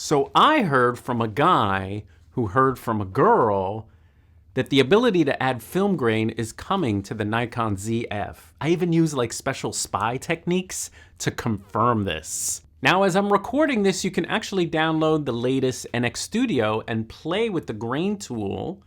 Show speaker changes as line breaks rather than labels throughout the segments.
So I heard from a guy who heard from a girl that the ability to add film grain is coming to the Nikon ZF. I even use like special spy techniques to confirm this. Now, as I'm recording this, you can actually download the latest NX Studio and play with the grain tool,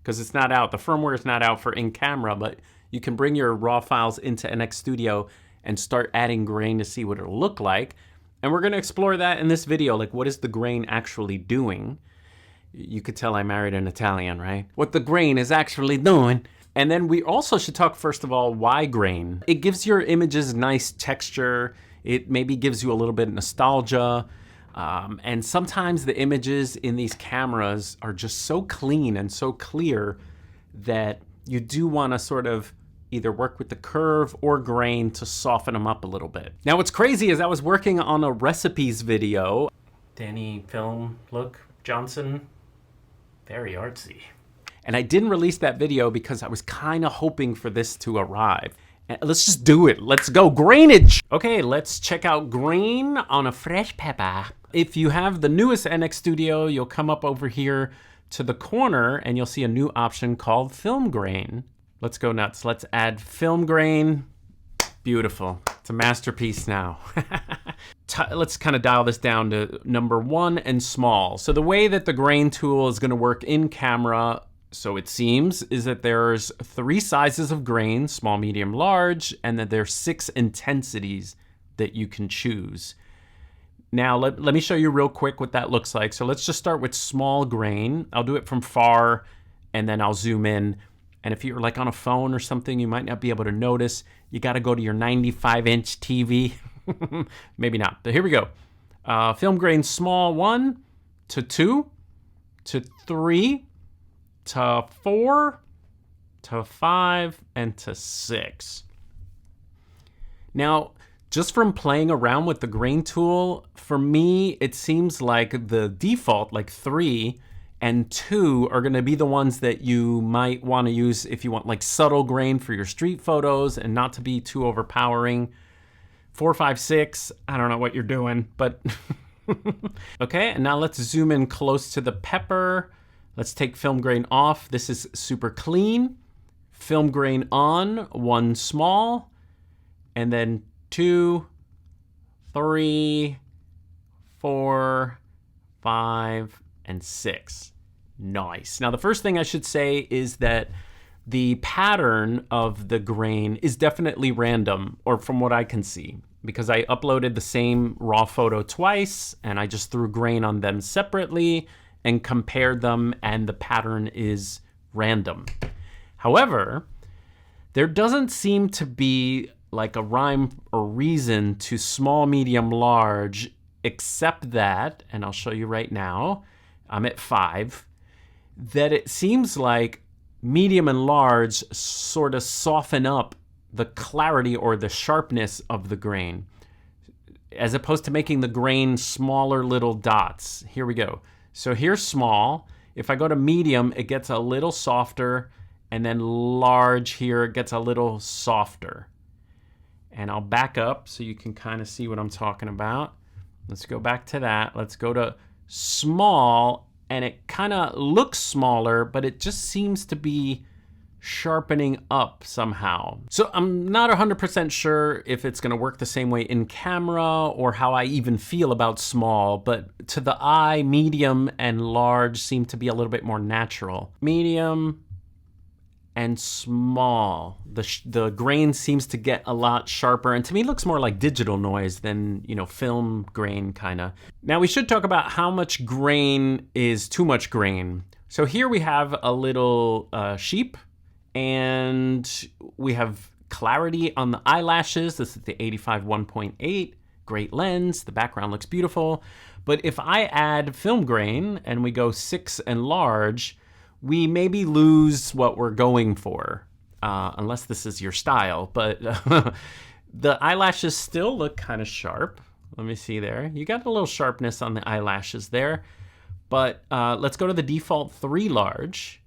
because it's not out. The firmware is not out for in-camera, but you can bring your raw files into NX Studio and start adding grain to see what it'll look like. And we're gonna explore that in this video, like what is the grain actually doing? You could tell I married an Italian, right? What the grain is actually doing. And then we also should talk, first of all, why grain? It gives your images nice texture. It maybe gives you a little bit of nostalgia. And sometimes the images in these cameras are just so clean and so clear that you do wanna sort of either work with the curve or grain to soften them up a little bit. Now what's crazy is I was working on a recipes video. Danny Film, look, Johnson, very artsy. And I didn't release that video because I was kind of hoping for this to arrive. And let's just do it, let's go, grainage! Okay, let's check out grain on a fresh pepper. If you have the newest NX Studio, you'll come up over here to the corner and you'll see a new option called film grain. Let's go nuts. Let's add film grain. Beautiful. It's a masterpiece now. Let's kind of dial this down to number 1 and small. So the way that the grain tool is going to work in camera, so it seems, is that there's 3 sizes of grain, small, medium, large, and that there's 6 intensities that you can choose. Now, let me show you real quick what that looks like. So let's just start with small grain. I'll do it from far, and then I'll zoom in. And if you're like on a phone or something, you might not be able to notice. You got to go to your 95-inch TV. Maybe not, but here we go. Film grain small 1 to 2 to 3 to 4 to 5 and to 6. Now, just from playing around with the grain tool, for me, it seems like the default, like 3 and 2 are gonna be the ones that you might wanna use if you want like subtle grain for your street photos and not to be too overpowering. 4, 5, 6, I don't know what you're doing, but okay, and now let's zoom in close to the pepper. Let's take film grain off. This is super clean. Film grain on, 1 small, and then 2, 3, 4, 5, and 6. Nice. Now the first thing I should say is that the pattern of the grain is definitely random, or from what I can see, because I uploaded the same raw photo twice and I just threw grain on them separately and compared them, and the pattern is random. However, there doesn't seem to be like a rhyme or reason to small, medium, large, except that, and I'll show you right now, I'm at 5, that it seems like medium and large sort of soften up the clarity or the sharpness of the grain, as opposed to making the grain smaller little dots. Here we go. So here's small. If I go to medium, it gets a little softer, and then large here, it gets a little softer. And I'll back up so you can kind of see what I'm talking about. Let's go back to that. Let's go to small, and it kind of looks smaller, but it just seems to be sharpening up somehow. So I'm not 100% sure if it's going to work the same way in camera or how I even feel about small, but to the eye, medium and large seem to be a little bit more natural. Medium and small. The grain seems to get a lot sharper, and to me it looks more like digital noise than, you know, film grain kind of. Now we should talk about how much grain is too much grain. So here we have a little sheep, and we have clarity on the eyelashes. This is the 85 1.8, great lens. The background looks beautiful. But if I add film grain and we go 6 and large, we maybe lose what we're going for, unless this is your style. But the eyelashes still look kind of sharp. Let me see there. You got a little sharpness on the eyelashes there. But let's go to the default 3 large.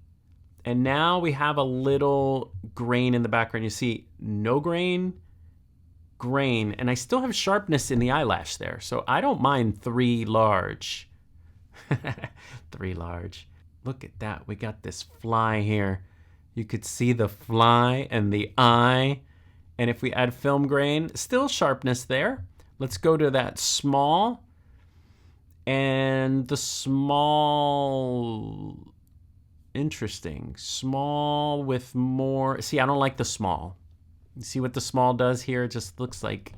And now we have a little grain in the background. You see no grain, grain, and I still have sharpness in the eyelash there. So I don't mind 3 large. 3 large. Look at that. We got this fly here. You could see the fly and the eye. And if we add film grain, still sharpness there. Let's go to that small. And the small, interesting. Small with more, see, I don't like the small. You see what the small does here? It just looks like,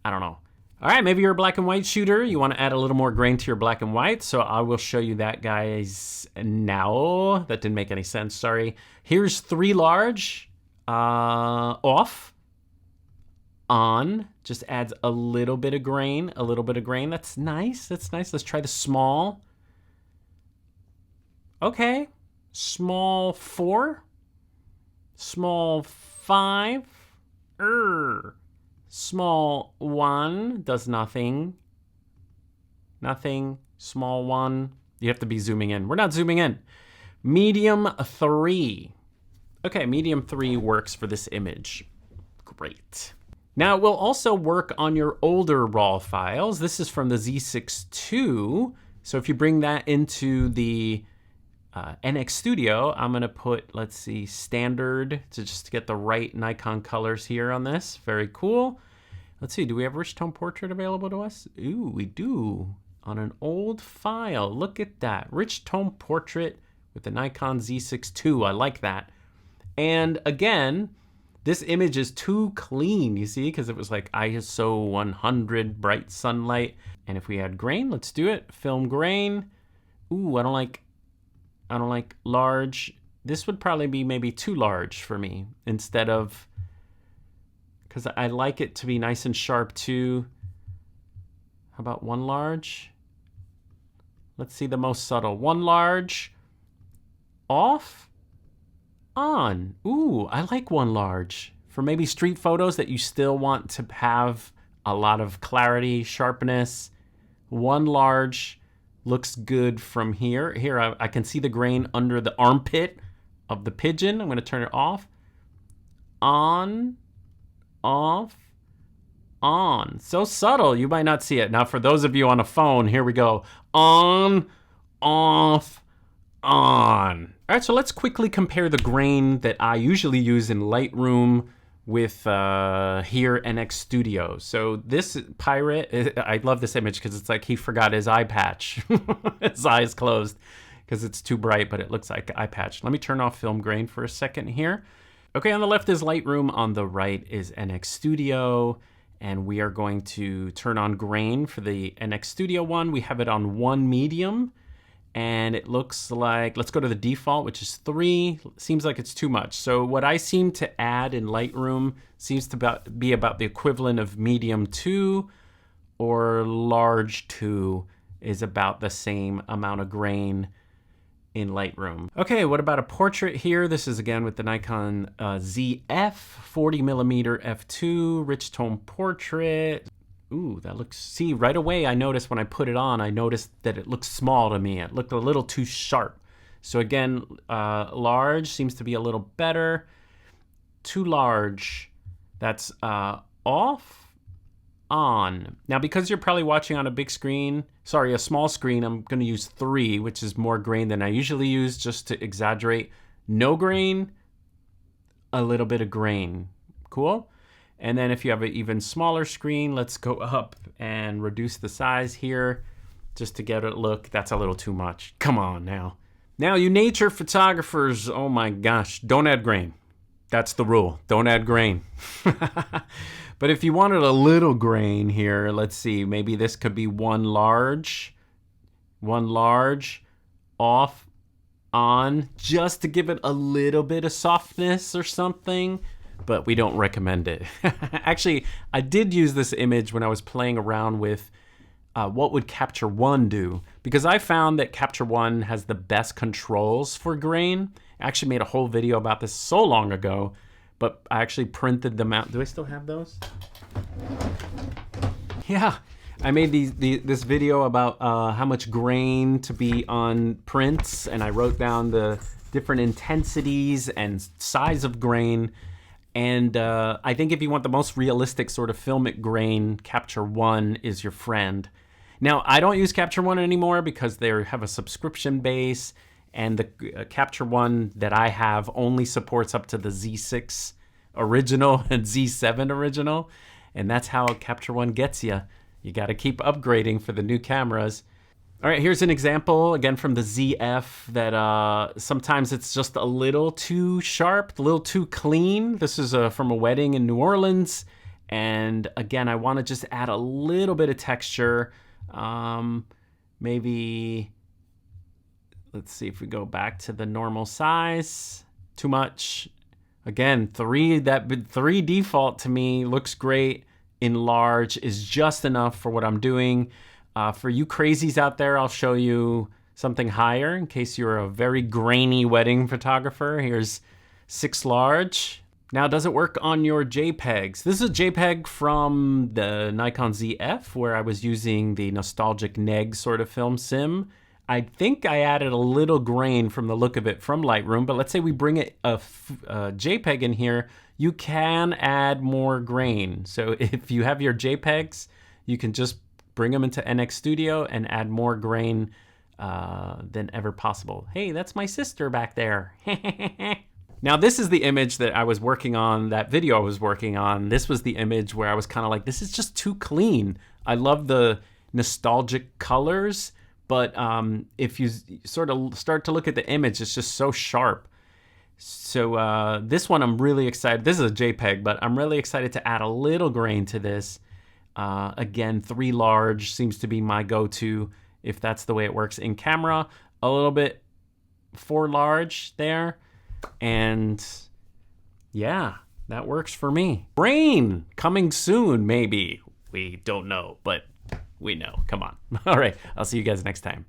I don't know. All right, maybe you're a black and white shooter. You want to add a little more grain to your black and white. So I will show you that, guys, now. That didn't make any sense, sorry. Here's 3 large, off, on. Just adds a little bit of grain, That's nice, that's nice. Let's try the small. Okay, small 4, small 5, small 1 does nothing. Nothing. Small 1. You have to be zooming in. We're not zooming in. Medium 3. Okay, medium 3 works for this image. Great. Now it will also work on your older RAW files. This is from the Z6 II. So if you bring that into the NX Studio, I'm gonna put, let's see, standard to just get the right Nikon colors here on this. Very cool. Let's see, do we have rich tone portrait available to us? Ooh, we do. On an old file, look at that. Rich tone portrait with the Nikon Z6 II, I like that. And again, this image is too clean, you see, because it was like ISO 100, bright sunlight. And if we add grain, let's do it. Film grain. Ooh, I don't like large. This would probably be maybe too large for me instead of, because I like it to be nice and sharp too. How about 1 large? Let's see the most subtle. 1 large, off, on. Ooh, I like 1 large. For maybe street photos that you still want to have a lot of clarity, sharpness. 1 large looks good from here. Here, I can see the grain under the armpit of the pigeon. I'm gonna turn it off. On, off, on. So subtle, you might not see it. Now for those of you on a phone, here we go. On, off, on. All right, so let's quickly compare the grain that I usually use in Lightroom with here NX Studio. So this pirate, I love this image because it's like he forgot his eye patch. His eye is closed because it's too bright, but it looks like eye patch. Let me turn off film grain for a second here. Okay, on the left is Lightroom, on the right is NX Studio, and we are going to turn on grain for the NX Studio one. We have it on 1 medium, and it looks like, let's go to the default, which is 3. Seems like it's too much. So what I seem to add in Lightroom seems to be about the equivalent of medium 2, or large 2 is about the same amount of grain in Lightroom. Okay, what about a portrait here? This is again with the Nikon ZF 40mm f2 rich tone portrait. Ooh, that looks, see, right away I noticed when I put it on, I noticed that it looked small to me. It looked a little too sharp. So again, large seems to be a little better. Too large, that's off, on. Now because you're probably watching on a big screen, sorry, a small screen, I'm gonna use 3, which is more grain than I usually use, just to exaggerate. No grain, a little bit of grain. Cool? And then if you have an even smaller screen, let's go up and reduce the size here just to get a look. That's a little too much. Come on now. Now you nature photographers, oh my gosh, don't add grain. That's the rule, don't add grain. But if you wanted a little grain here, let's see, maybe this could be 1 large, off, on, just to give it a little bit of softness or something. But we don't recommend it. Actually, I did use this image when I was playing around with what would Capture One do, because I found that Capture One has the best controls for grain. I actually made a whole video about this so long ago, but I actually printed them out. Do I still have those? Yeah, I made this video about how much grain to be on prints, and I wrote down the different intensities and size of grain. And I think if you want the most realistic sort of filmic grain, Capture One is your friend. Now, I don't use Capture One anymore because they have a subscription base, and the Capture One that I have only supports up to the Z6 original and Z7 original, and that's how Capture One gets you. You got to keep upgrading for the new cameras. All right, here's an example, again, from the ZF that sometimes it's just a little too sharp, a little too clean. This is from a wedding in New Orleans. And again, I want to just add a little bit of texture. Maybe, let's see if we go back to the normal size. Too much. Again, 3 default to me looks great. Enlarge is just enough for what I'm doing. For you crazies out there, I'll show you something higher in case you're a very grainy wedding photographer. Here's 6 large. Now, does it work on your JPEGs? This is a JPEG from the Nikon ZF where I was using the nostalgic neg sort of film sim. I think I added a little grain from the look of it from Lightroom, but let's say we bring a JPEG in here, you can add more grain. So if you have your JPEGs, you can just bring them into NX Studio and add more grain than ever possible. Hey, that's my sister back there. Now, this is the image that I was working on, that video I was working on. This was the image where I was kind of like, this is just too clean. I love the nostalgic colors, but if you sort of start to look at the image, it's just so sharp. So this one, I'm really excited. This is a JPEG, but I'm really excited to add a little grain to this. Again, 3 large seems to be my go-to if that's the way it works in camera. A little bit 4 large there. And yeah, that works for me. Rain coming soon, maybe. We don't know, but we know. Come on. All right, I'll see you guys next time.